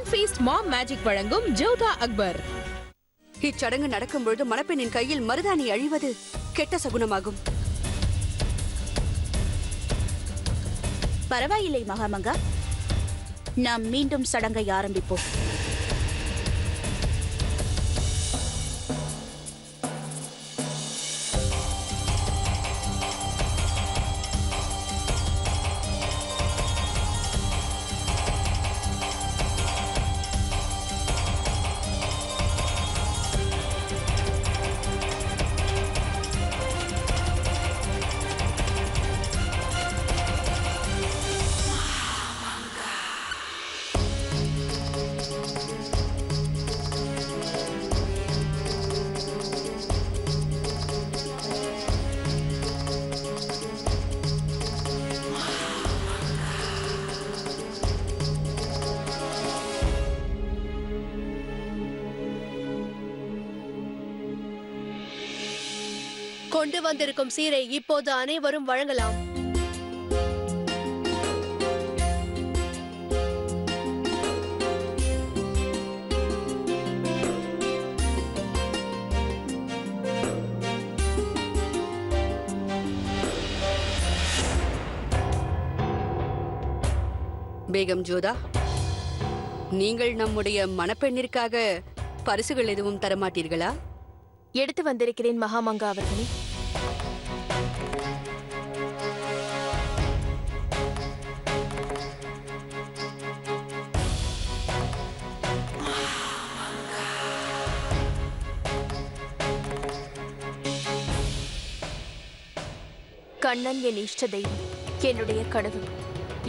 Young feast மாம் magic வழங்கும் ஜோதா அக்பர். இச்சடங்கு நடக்கும்பொழுது மணப்பெண்ணின் கையில் மருதாணி அழிவது கெட்ட சகுனமாகும். பரவாயில்லை மகாமங்கா, நாம் மீண்டும் சடங்கை ஆரம்பிப்போம். கொண்டு வந்திருக்கும் சீரை இப்போது அனைவரும் வழங்கலாம். பேகம் ஜோதா, நீங்கள் நம்முடைய மணப்பெண்ணிற்காக பரிசுகள் எதுவும் தரமாட்டீர்களா? எடுத்து வந்திருக்கிறேன் மகாமங்கா அவர்களே. கண்ணன் என் இஷ்ட தெய்வம், என்னுடைய கடவுள்,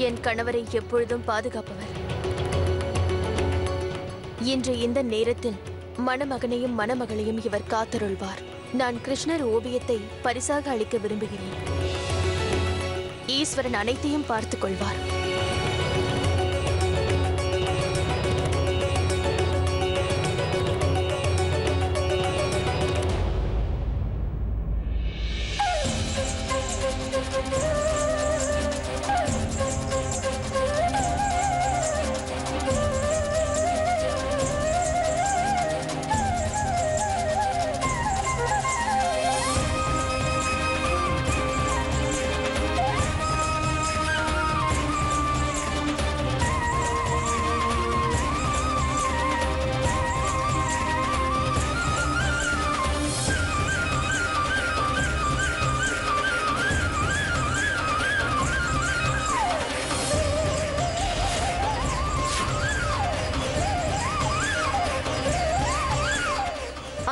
என் கணவரை எப்பொழுதும் பாதுகாப்பவர். இன்று இந்த நேரத்தில் மணமகனையும் மணமகளையும் இவர் காத்தருள்வார். நான் கிருஷ்ணர் ஓவியத்தை பரிசாக அளிக்க விரும்புகிறேன். ஈஸ்வரன் அனைத்தையும் பார்த்துக் கொள்வார்.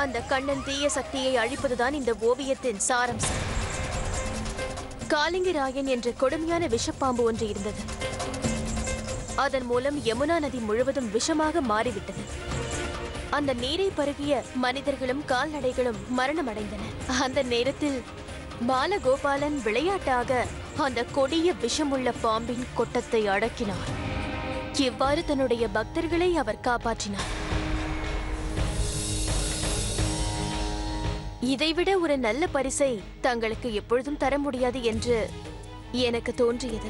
அந்த கண்ணன் தீய சக்தியை அழிப்பதுதான் இந்த ஓவியத்தின் சாரம்சம். காளிங்கராயன் என்ற கொடுமையான விஷப்பாம்பு ஒன்று இருந்தது. அதன் மூலம் யமுனா நதி முழுவதும் விஷமாக மாறிவிட்டது. அந்த நீரை பருகிய மனிதர்களும் கால்நடைகளும் மரணமடைந்தன. அந்த நேரத்தில் பாலகோபாலன் விளையாட்டாக அந்த கொடிய விஷமுள்ள பாம்பின் கொட்டத்தை அடக்கினார். இவ்வாறு தன்னுடைய பக்தர்களை அவர் காப்பாற்றினார். இதைவிட ஒரு நல்ல பரிசை தங்களுக்கு எப்பொழுதும் தர முடியாது என்று எனக்கு தோன்றியது.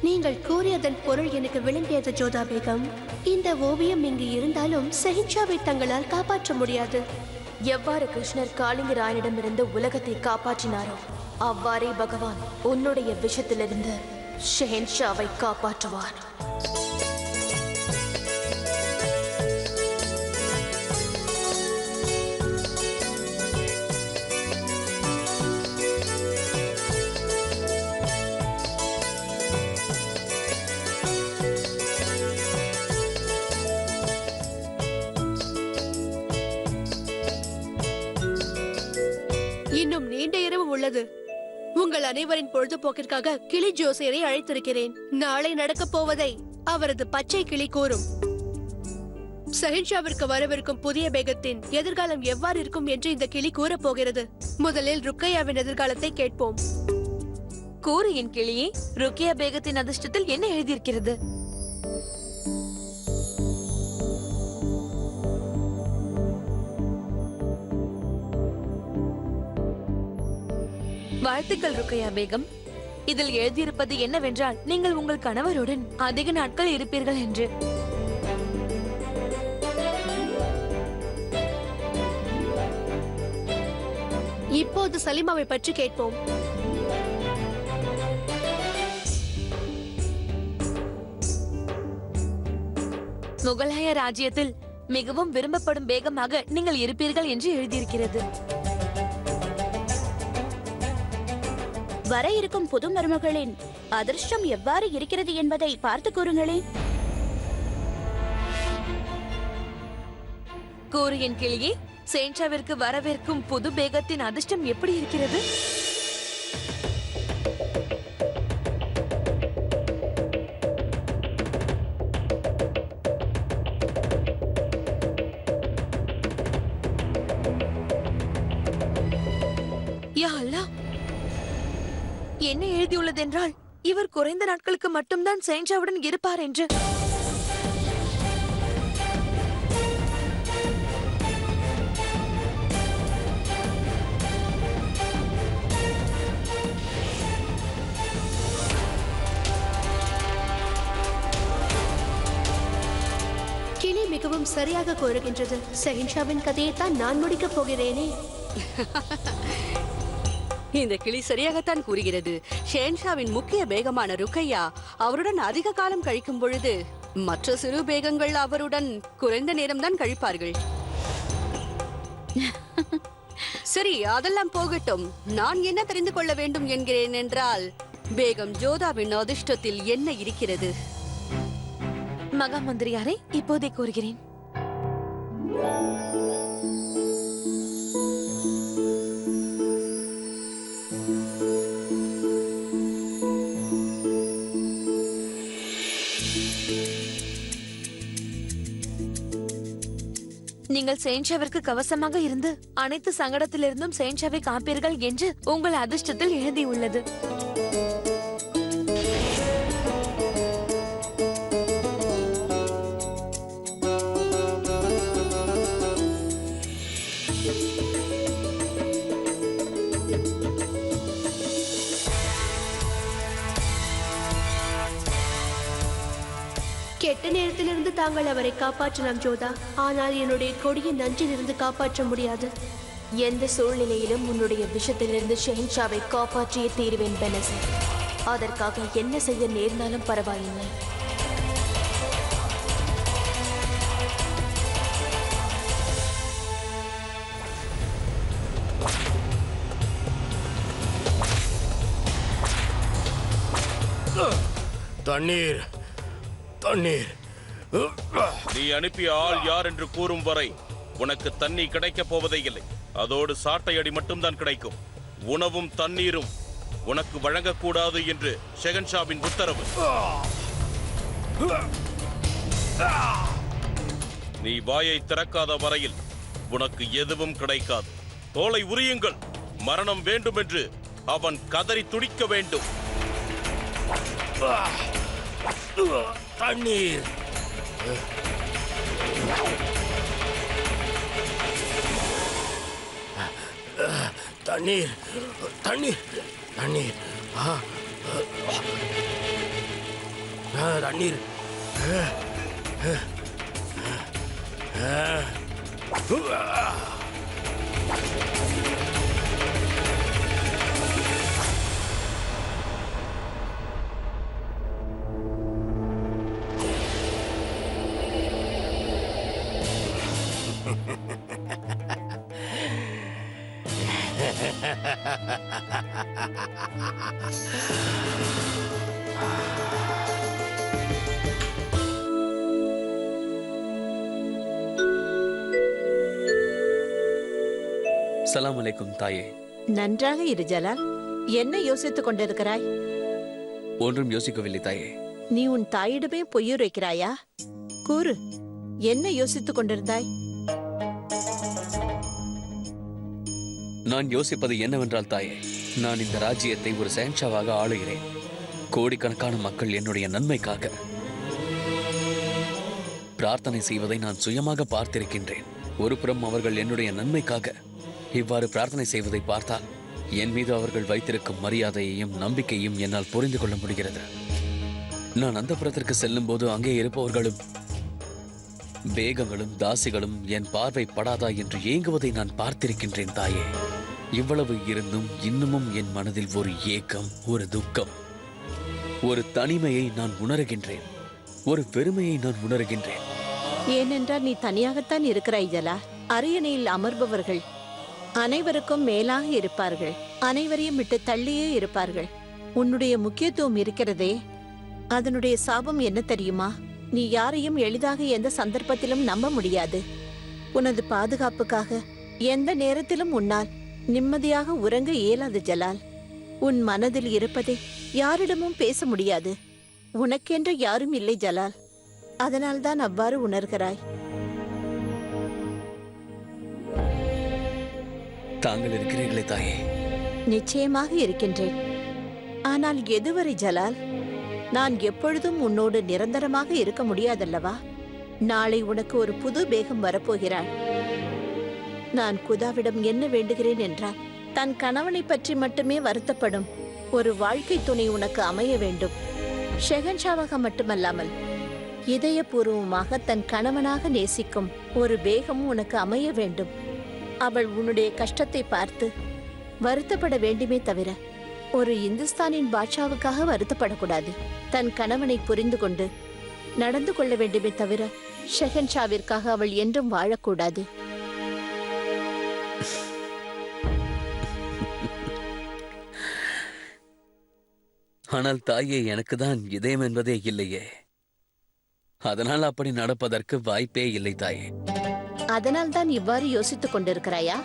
நீங்கள் கூறியதன் பொருள் எனக்கு விளங்கியது ஜோதா பேகம். இந்த ஓவியம் இங்கு இருந்தாலும் செஹின்ஷாவை தங்களால் காப்பாற்ற முடியாது. எவ்வாறு கிருஷ்ணர் காளிங்கராயனிடமிருந்து உலகத்தை காப்பாற்றினாரோ அவ்வாறே பகவான் உன்னுடைய விஷத்திலிருந்து ஷெஹன்ஷாவை காப்பாற்றுவார். இன்னும் நீண்ட இரவு உள்ளது. உங்கள் அனைவரின் பொழுதுபோக்கிற்காக கிளி ஜோசியரை அழைத்திருக்கிறேன். நாளை நடக்கப் போவதை அவரது பச்சை கிளி கூறும். சஹின்ஷாவிற்கு வரவிருக்கும் புதிய பேகத்தின் எதிர்காலம் எவ்வாறு இருக்கும் என்று இந்த கிளி கூறப் போகிறது. முதலில் ருக்கையாவின் எதிர்காலத்தை கேட்போம். கூறு என் கிளியே, ருக்கியா பேகத்தின் அதிர்ஷ்டத்தில் என்ன எழுதியிருக்கிறது? வாழ்த்துக்கள் ருக்கையா பேகம். இதில் எழுதியிருப்பது என்னவென்றால் நீங்கள் உங்கள் கணவருடன் அதிக நாட்கள் இருப்பீர்கள் என்று. இப்போது சலீமாவை பற்றி கேட்போம். முகலாய ராஜ்யத்தில் மிகவும் விரும்பப்படும் பேகமாக நீங்கள் இருப்பீர்கள் என்று எழுதியிருக்கிறது. வர இருக்கும் புது மருமகளின் அதிர்ஷ்டம் எவ்வாறு இருக்கிறது என்பதை பார்த்து கூறுங்களேன். கூறு என் கிளியே, சேன்ஷாவிற்கு வரவேற்கும் புது பேகத்தின் அதிர்ஷ்டம் எப்படி இருக்கிறது? யா அல்லாஹ், என்ன எழுதியுள்ளதென்றால் இவர் குறைந்த நாட்களுக்கு மட்டும்தான் சேன்ஷாவுடன் இருப்பார் என்று. கிளி மிகவும் சரியாக கூறுகின்றது. ஷெஹின்ஷாவின் கதையை தான் நான் முடிக்கப் போகிறேனே. இந்த கிளி சரியாகத்தான் கூறுகிறது. ஷெஹன்ஷாவின் முக்கிய பேகமான ருக்கையா அவருடன் அதிக காலம் கழிக்கும் பொழுது மற்ற சிறு பேகங்கள் அவருடன் குறைந்த நேரம்தான் கழிப்பார்கள். சரி, அதெல்லாம் போகட்டும். நான் என்ன தெரிந்து கொள்ள வேண்டும் என்கிறேன் என்றால், பேகம் ஜோதாவின் அதிர்ஷ்டத்தில் என்ன இருக்கிறது? மகா மந்திரியாரை இப்போதே கூறுகிறேன். நீங்கள் சேன்ஷாவிற்கு கவசமாக இருந்து அனைத்து சங்கடத்திலிருந்தும் சேன்ஷாவை காப்பீர்கள் என்று உங்கள் அதிர்ஷ்டத்தில் எழுதியுள்ளது. கெட்ட நேரத்திலிருந்து தாங்கள் அவரை காப்பாற்றலாம் ஜோதா. ஆனால் என்னுடைய கொடிய நஞ்சிலிருந்து காப்பாற்ற முடியாது. எந்த சூழ்நிலையிலும் உன்னுடைய விஷத்திலிருந்து ஷெஹன்ஷாவை காப்பாற்றியே தீருவேன் பெனசர். அதற்காக என்ன செய்ய நேர்ந்தாலும் பரவாயில்லை. தண்ணீர் தண்ணீர். நீ அனுப்பிய ஆள் யார் என்று கூறும் வரை உனக்கு தண்ணி கிடைக்கப் போவதே இல்லை. அதோடு சாட்டை அடி மட்டும்தான் கிடைக்கும். உணவும் தண்ணீரும் உனக்கு வழங்கக்கூடாது என்று ஷெஹன்ஷாவின் உத்தரவு. நீ வாயை திறக்காத வரையில் உனக்கு எதுவும் கிடைக்காது. தோலை உரியுங்கள். மரணம் வேண்டும் என்று அவன் கதறி துடிக்க வேண்டும். தண்ணீர் தண்ணீர் தண்ணீர் தண்ணீர் தண்ணீர். சலாம் அலைக்கும் தாயே. நன்றாக இரு ஜலால். என்ன யோசித்துக் கொண்டிருக்கிறாய்? ஒன்றும் யோசிக்கவில்லை தாயே. நீ உன் தாயிடமே பொய்யுரைக்கிறாயா? கூறு, என்ன யோசித்துக் கொண்டிருந்தாய்? நான் யோசிப்பது என்னவென்றால் தாயே, நான் இந்த ராஜ்யத்தை ஒரு சேன்ஷாவாக ஆளுகிறேன். கோடிக்கணக்கான மக்கள் என்னுடைய நன்மைக்காக பிரார்த்தனை செய்வதை நான் சுயமாக பார்த்திருக்கின்றேன். ஒரு புறம் அவர்கள் என்னுடைய நன்மைக்காக இவ்வாறு பிரார்த்தனை செய்வதை பார்த்தால் என் மீது அவர்கள் வைத்திருக்கும் மரியாதையையும் நம்பிக்கையும் என்னால் புரிந்து கொள்ள முடிகிறது. நான் அந்தப்புறத்திற்கு செல்லும் போது அங்கே இருப்பவர்களும் பேகங்களும் தாசிகளும் என் பார்வை படாதா என்று ஏங்குவதை நான் பார்த்திருக்கின்றேன் தாயே. இவ்வளவு இருந்தும் இன்னமும் என் மனதில் ஒரு ஏக்கம், ஒரு துக்கம், ஒரு தனிமையை நான் உணர்கின்றேன், ஒரு பெருமையை நான் உணர்கின்றேன். ஏனென்றால் நீ தனியாகத்தான் இருக்கிறாய் ஜலா. அரியணையில் அமர்பவர்கள் அனைவருக்கும் மேலாக இருப்பார்கள், அனைவரையும் விட்டு தள்ளியே இருப்பார்கள். உன்னுடைய முக்கியத்துவம் இருக்கிறதே, அதனுடைய சாபம் என்ன தெரியுமா? நீ யாரையும் எளிதாக எந்த சந்தர்ப்பத்திலும் நம்ப முடியாது. உனது பாதுகாப்புக்காக எந்த நேரத்திலும் உன்னால் நிம்மதியாக உறங்க இயலாது ஜலால். உன் மனதில் இருப்பதை யாரிடமும் பேச முடியாது. உனக்கென்று யாரும் இல்லை ஜலால். அதனால்தான் அவ்வாறு உணர்கிறாய். தாங்கள் இருக்கிறீர்களே தாயே. நிச்சயமாக இருக்கின்றேன். ஆனால் எதுவரை ஜலால்? நான் எப்பொழுதும் உன்னோடு நிரந்தரமாக இருக்க முடியாதல்லவா? நாளை உனக்கு ஒரு புது பேகம் வரப்போகிறாள். நான் குதாவிடம் என்ன வேண்டுகிறேன் என்றால், தன் கணவனை பற்றி மட்டுமே வருத்தப்படும் ஒரு வாழ்க்கை துணை உனக்கு அமைய வேண்டும். ஷெஹன்ஷாவாக மட்டுமல்லாமல் இதயபூர்வமாக தன் கணவனாக நேசிக்கும் ஒரு பேகம் உனக்கு அமைய வேண்டும். அவள் உன்னுடைய கஷ்டத்தை பார்த்து வருத்தப்பட வேண்டுமே தவிர ஒரு இந்துஸ்தானின் பாட்ஷாவுக்காக வருத்தப்படக்கூடாது. தன் கணவனை புரிந்து கொண்டு நடந்து கொள்ள வேண்டுமே தவிர ஷெஹன்ஷாவிற்காக அவள் என்றும் வாழக்கூடாது. ஆனால் தாயே, எனக்கு தான் இதயம் என்பதே இல்லையே. அதனால் அப்படி நடப்பதற்கு வாய்ப்பே இல்லை தாயே. அதனால் தான் இவ்வாறு யோசித்துக் கொண்டிருக்கிறாயா?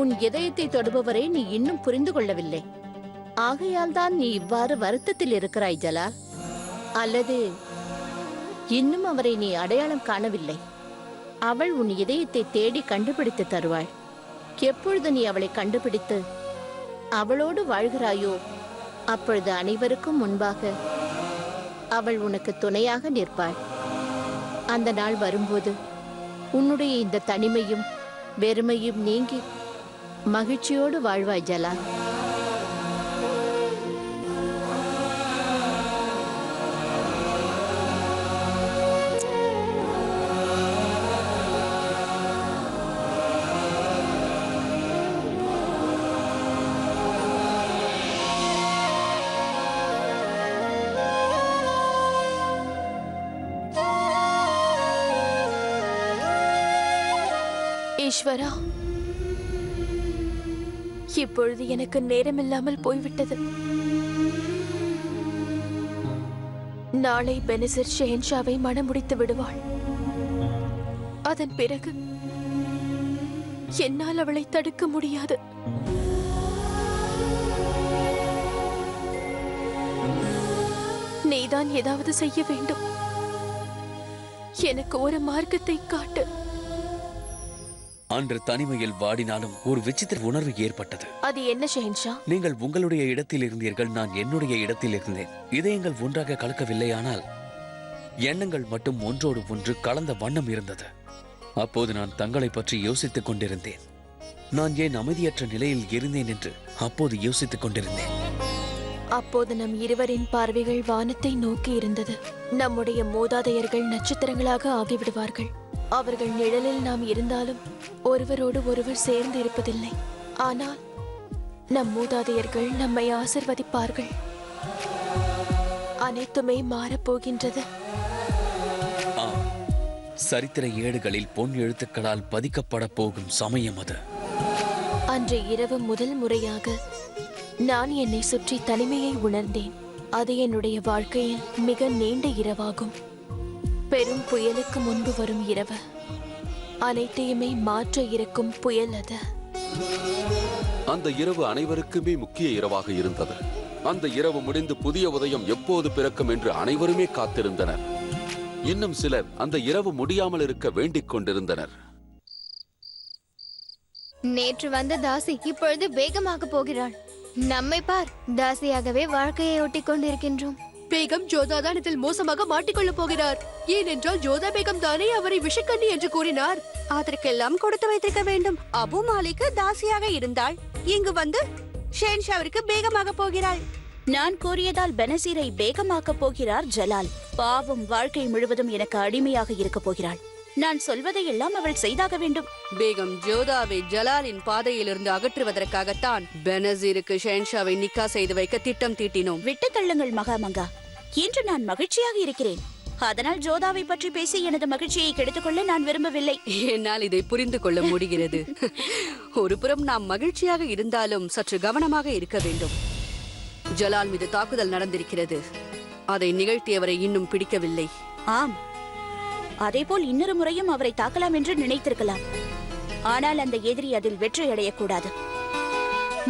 உன் இதயத்தை தொடுபவரை நீ இன்னும் புரிந்து கொள்ளவில்லை. ஆகையால் தான் நீ இவ்வாறு வருத்தத்தில் இருக்கிறாய் ஜலால். அல்லது இன்னும் அவரை நீ அடையாளம் காணவில்லை. அவள் உன் இதயத்தை தேடி கண்டுபிடித்து தருவாள். எப்பொழுது நீ அவளை கண்டுபிடித்து அவளோடு வாழ்கிறாயோ அப்பொழுது அனைவருக்கும் முன்பாக அவள் உனக்கு துணையாக நிற்பாள். அந்த நாள் வரும்போது உன்னுடைய இந்த தனிமையும் வெறுமையும் நீங்கி மகிழ்ச்சியோடு வாழ்வாய் ஜலால். ஈஸ்வரா, இப்பொழுது எனக்கு நேரமில்லாமல் போய்விட்டது. நாளை பெனிசர் ஷெஹன்ஷாவை மணமுடித்து விடுவாள். அதன் பிறகு என்னால் அவளை தடுக்க முடியாது. நீதான் ஏதாவது செய்ய வேண்டும். எனக்கு ஒரு மார்க்கத்தை காட்டு. அன்று தனிமையில் வாடினாலும் ஒரு விசித்திர உணர்வு ஏற்பட்டது. அது என்ன ஷெஹன்ஷா? நீங்கள் உங்களுடைய இடத்தில் இருந்தீர்கள், நான் என்னுடைய இடத்தில் இருந்தேன். இதயங்கள் ஒன்றாக கலக்கவில்லையானால் எண்ணங்கள் மட்டும் ஒன்றோடு ஒன்று கலந்த வண்ணம் இருந்தது. அப்போது நான் தங்களை பற்றி யோசித்துக் கொண்டிருந்தேன். நான் ஏன் அமைதியற்ற நிலையில் இருந்தேன் என்று அப்போது யோசித்துக் கொண்டிருந்தேன். அப்போது நம் இருவரின் பார்வைகள் வானத்தை நோக்கி இருந்தது. நம்முடைய மூதாதையர்கள் நட்சத்திரங்களாக ஆகிவிடுவார்கள். அவர்கள் நிழலில் நாம் இருந்தாலும் ஒருவரோடு ஒருவர் சேர்ந்து இருப்பதில்லை. ஆனால் நம் மூதாதையர்கள் நம்மை ஆசிர்வதிப்பார்கள். அனைத்துமே மாறப்போகின்றது. சரித்திர ஏடுகளில் பொன் எழுத்துக்களால் பதிக்கப்பட போகும் சமயம் அது. அன்று இரவு முதல் முறையாக நான் என்னை சுற்றி தனிமையை உணர்ந்தேன். அது என்னுடைய வாழ்க்கையில் மிக நீண்ட இரவாகும். பெரும் புயலுக்கு முன்பு வரும் இரவு. அனைத்தையுமே மாற்ற இருக்கும் புயல் அது. அந்த இரவு அனைவருக்குமே முக்கிய இரவாக இருந்தது. அந்த இரவு முடிந்து புதிய உதயம் எப்போது பிறக்கும் என்று அனைவருமே காத்திருந்தனர். இன்னும் சிலர் அந்த இரவு முடியாமல் இருக்க வேண்டிக் கொண்டிருந்தனர். நேற்று வந்த தாசி இப்பொழுது வேகமாக போகிறாள். நம்மை பார், தாசியாகவே வாழ்க்கையை ஒட்டி கொண்டிருக்கின்றோம். பேகம் ஜோதாதான் இதில் மோசமாக மாட்டிக்கொள்ள போகிறார். ஏனென்றால் ஜோதா பேகம் தானே அவரை விஷக்கண்ணி என்று கூறினார். அதற்கெல்லாம் கொடுத்து வைத்திருக்க வேண்டும். அபு மாலிக்கு தாசியாக இருந்தாள். இங்கு வந்து ஷேன்ஷாவிற்கு பேகமாக போகிறாள். நான் கூறியதால் பெனசீரை பேகமாக்கப் போகிறார் ஜலால். பாவம், வாழ்க்கை முழுவதும் எனக்கு அடிமையாக இருக்கப் போகிறாள். நான் சொல்வதையெல்லாம் அவள் செய்தாக வேண்டும். பேகம் ஜோதாவை ஜலாலின் பாதையிலிருந்து அகற்றுவதற்காகத்தான் பெனசீருக்கு ஷேன்ஷாவை நிக்கா செய்து வைக்க திட்டம் தீட்டினோம். விட்டு தள்ளுங்கள் மகாமங்கா. இன்று நான் மகிழ்ச்சியாக இருக்கிறேன். அதனால் ஜோதாவை பற்றி பேசி எனது மகிழ்ச்சியை கெடுத்துக்கொள்ள நான் விரும்பவில்லை. என்னால் இதை புரிந்து கொள்ள முடிகிறது. ஒருபுறம் நாம் மகிழ்ச்சியாக இருந்தாலும் சற்று கவனமாக இருக்க வேண்டும். ஜலால் மீது தாக்குதல் நடந்திருக்கிறது. அதை நிகழ்த்தியவரை இன்னும் பிடிக்கவில்லை. ஆம், அதேபோல் இன்னொரு முறையும் அவரை தாக்கலாம் என்று நினைத்திருக்கலாம். ஆனால் அந்த எதிரி அதில் வெற்றி அடையக்கூடாது.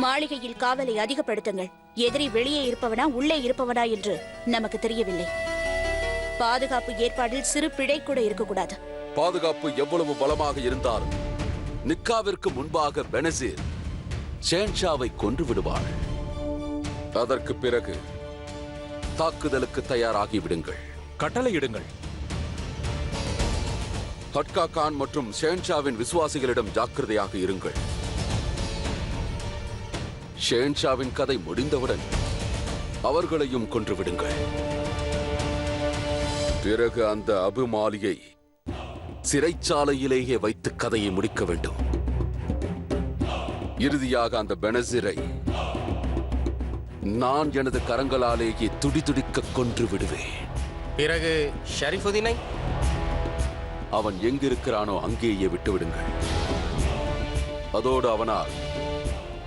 மாளிகையில் காவலை அதிகப்படுத்துங்கள். எதிரி வெளியே இருப்பவனா உள்ளே இருப்பவனா என்று நமக்கு தெரியவில்லை. பாதுகாப்பு ஏற்பாடில் சிறு பிழை கூட இருக்கக்கூடாது. பாதுகாப்பு எவ்வளவு பலமாக இருந்தாலும் நிக்காவிற்கு முன்பாக பெனசீர் ஷேன்ஷாவை கொன்று விடுவாள். அதற்கு பிறகு தாக்குதலுக்கு தயாராகி விடுங்கள். கட்டளையிடுங்கள். ஹட்கா கான் மற்றும் ஷேன்ஷாவின் விசுவாசிகளிடம் ஜாக்கிரதையாக இருங்கள். ஷேன்ஷாவின் கதை முடிந்தவுடன் அவர்களையும் கொன்று விடுங்கள். பிறகு அந்த அபுமாலியை சிறைச்சாலையிலேயே வைத்து கதையை முடிக்க வேண்டும். இறுதியாக அந்த பெனசீரை நான் எனது கரங்களாலேயே துடிதுடிக்க கொன்று விடுவேன். பிறகு ஷரீஃபுதீனை அவன் எங்கிருக்கிறானோ அங்கேயே விட்டுவிடுங்கள். அதோடு அவனால்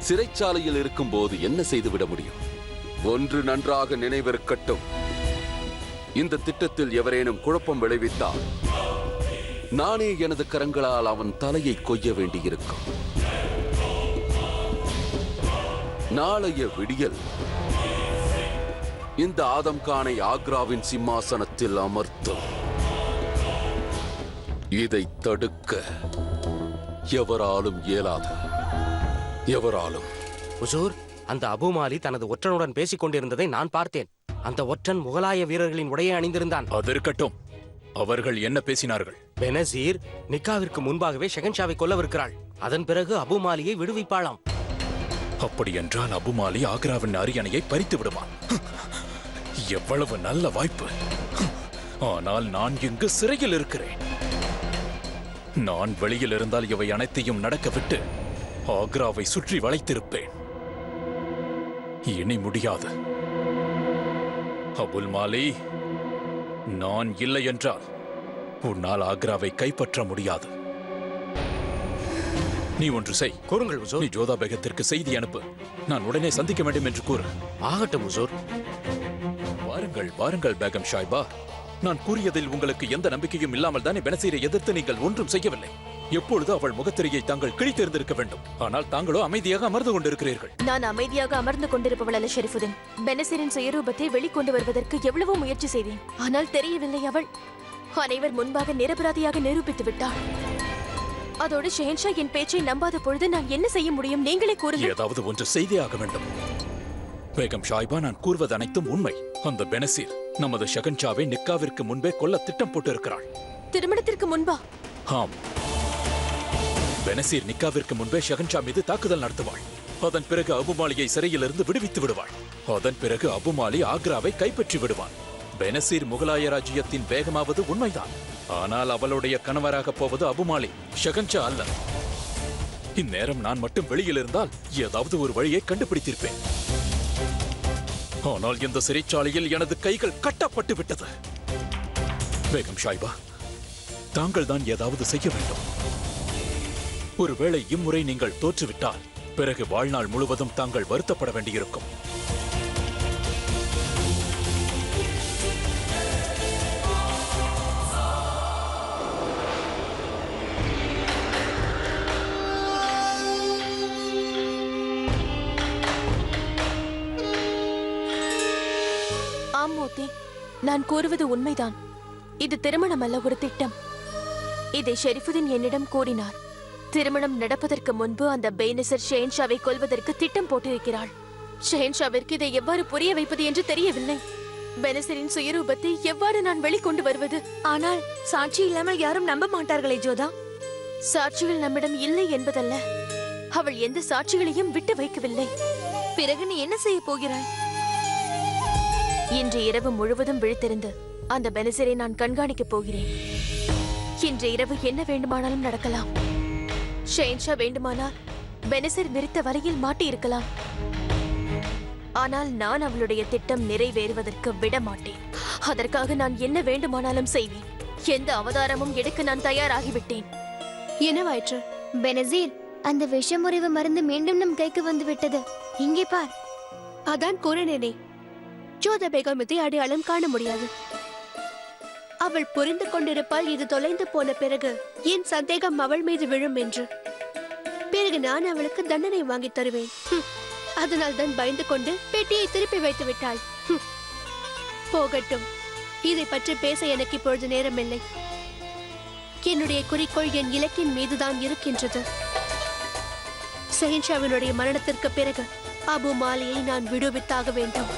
சிறைச்சாலையில் இருக்கும் போது என்ன செய்துவிட முடியும்? ஒன்று நன்றாக நினைவிருக்கட்டும். இந்த திட்டத்தில் எவரேனும் குழப்பம் விளைவித்தால் நானே எனது கரங்களால் அவன் தலையை கொய்ய வேண்டியிருக்கும். நாளைய விடியல் இந்த ஆதம் கானை ஆக்ராவின் சிம்மாசனத்தில் அமர்த்தும். இதை தடுக்க எவராலும் இயலாது. எவராலும். ஹுசூர், அந்த அபுமாலி தனது ஒற்றனுடன் பேசிக் கொண்டிருந்ததை நான் பார்த்தேன். அந்த ஒற்றன் முகலாய வீரர்களின் உடையை அணிந்திருந்தான். அது இருக்கட்டும். அவர்கள் என்ன பேசினார்கள்? பெனசீர் நிக்காவிற்கு முன்பாகவே ஷெகன்ஷாவை கொல்லவிருக்கிறாள். அதன் பிறகு அபுமாலியை விடுவிப்பாளாம். அப்படி என்றால் அபுமாலி ஆக்ராவின் அரியணையை பறித்து விடுவான். எவ்வளவு நல்ல வாய்ப்பு! ஆனால் நான் இங்கு சிறையில் இருக்கிறேன். நான் வெளியில் இருந்தால் இவை அனைத்தையும் நடக்க விட்டு ஆக்ராவை சுற்றி வளைத்திருப்பேன். இனி முடியாது. அபுல் மாலி, நான் இல்லை என்றால் உன்னால் ஆக்ராவை கைப்பற்ற முடியாது. நீ ஒன்று செய். கூறுங்கள் ஹுசூர். நீ ஜோதா பேகத்திற்கு செய்தி அனுப்பு. நான் உடனே சந்திக்க வேண்டும் என்று கூறு. ஆகட்டும் ஹுசூர். வாருங்கள் வாருங்கள் பேகம் ஷாய்பா. நான் கூறியதில் உங்களுக்கு எந்த நம்பிக்கையும் இல்லாமல் தானே பெனசீரை எதிர்த்து நீங்கள் ஒன்றும் செய்யவில்லை. எப்பொழுது அவள் முகத்திரையை தாங்கள் கிழித்திருந்திருக்க வேண்டும். ஆனால் தாங்களோ அமைதியாக அமர்ந்து கொண்டிருக்கிறீர்கள். நான் அமைதியாக அமர்ந்து கொண்டிருப்பவள் அல்ல ஷெரீஃபுதீன். பெனசீரின் சுயரூபத்தை வெளிக்கொண்டு வருவதற்கு எவ்வளவோ முயற்சி செய்தேன். ஆனால் தெரியவில்லை. அவள் அனைவர் முன்பாக நிரபராதியாக நிரூபித்து விட்டாள். அதோடு ஷெஹன்ஷா என் பேச்சை நம்பாத பொழுது நான் என்ன செய்ய முடியும்? நீங்களே கூறுங்கள். ஏதாவது ஒன்று செய்தே ஆக வேண்டும். பேகம் ஷாய்பா, நான் கூறுவது அனைத்தும் உண்மை. அந்த பெனசீர் நமது ஷெகன்ஷாவை நிக்காவிற்கு முன்பே கொல்ல திட்டம் போட்டு இருக்கிறாள். திருமணத்திற்கு முன்பா? ஆம். பெனசீர் நிக்காவிற்கு முன்பே ஷெகன்ஷா மீது தாக்குதல் நடத்துவாள். அதன் பிறகு அபுமாலியை சிறையிலிருந்து விடுவித்து விடுவாள். அதன் பிறகு அபுமாலி ஆக்ராவை கைப்பற்றி விடுவான். பெனசீர் முகலாய ராஜ்யத்தின் வேகமாவது உண்மைதான். ஆனால் அவளுடைய கணவராக போவது அபுமாலி, ஷெகன்ஷா அல்ல. இந்நேரம் நான் மட்டும் வெளியில் இருந்தால் ஏதாவது ஒரு வழியை கண்டுபிடித்திருப்பேன். ஆனால் இந்த சிறைச்சாலையில் எனது கைகள் கட்டப்பட்டு விட்டது. பேகம் ஷாய்பா, தாங்கள் தான் ஏதாவது செய்ய வேண்டும். ஒருவேளை இம்முறை நீங்கள் தோற்றுவிட்டால் பிறகு வாழ்நாள் முழுவதும் தாங்கள் வருத்தப்பட வேண்டியிருக்கும். ஆம் மோத்தி, நான் கூறுவது உண்மைதான். இது திருமணம் அல்ல, ஒரு திட்டம். இதை ஷெரீஃபுதீன் என்னிடம் கூறினார். திருமணம் நடப்பதற்கு முன்பு அந்த பெனசீர் ஷெஹன்ஷாவை கொல்வதற்கு திட்டம் போட்டிருக்கிறாள். ஷெஹன்ஷாவிற்கு இதை எவ்வாறு புரிய வைப்பது என்று தெரியவில்லை. பெனசீரின் சுயரூபத்தை எவ்வாறு நான் வெளிக்கொண்டு வருவது? ஆனால் சாட்சி இல்லாமல் யாரும் நம்ப மாட்டார்களே ஜோதா. சாட்சிகள் நம்மிடம் இல்லை என்பதல்ல, அவள் எந்த சாட்சிகளையும் விட்டு வைக்கவில்லை. பிறகு நீ என்ன செய்ய போகிறாய்? இன்று இரவு முழுவதும் விழித்திருந்து அந்த பெனசிரை நான் கண்காணிக்கப் போகிறேன். இன்று இரவு என்ன வேண்டுமானாலும் நடக்கலாம். ஷெயின்ஷா வேண்டுமானால் பெனசிர் விரித்த வலையில் மாட்டியிருக்கலாம். ஆனால் நான் அவளுடைய திட்டம் நிறைவேறுவதற்கு விட மாட்டேன். அதற்காக நான் என்ன வேண்டுமானாலும் செய்வேன். எந்த அவதாரமும் எடுக்க நான் தயாராகிவிட்டேன். என்னவாயிற்று? பெனசீர், அந்த விஷமுறிவு மருந்து மீண்டும் நம் கைக்கு வந்து விட்டது. இங்கே பார். அதான் கூறினேனே, ஜோத பேகம் இதை அடையாளம் காண முடியாது. அவள் புரிந்து கொண்டிருப்பாள் இது தொலைந்து போன பிறகு என் சந்தேகம் அவள் மீது விழும் என்று. பிறகு நான் அவளுக்கு தண்டனை வாங்கி தருவேன். அதனால் தான் பயந்து கொண்டு பெட்டியை திருப்பி வைத்து விட்டாள். போகட்டும், இதை பற்றி பேச எனக்கு இப்பொழுது நேரமில்லை. என்னுடைய குறிக்கோள் என் இலக்கின் மீதுதான் இருக்கின்றது. ஷெஹின்ஷாவினுடைய மரணத்திற்கு பிறகு அபு மாலியை நான் விடுவித்தாக வேண்டும்.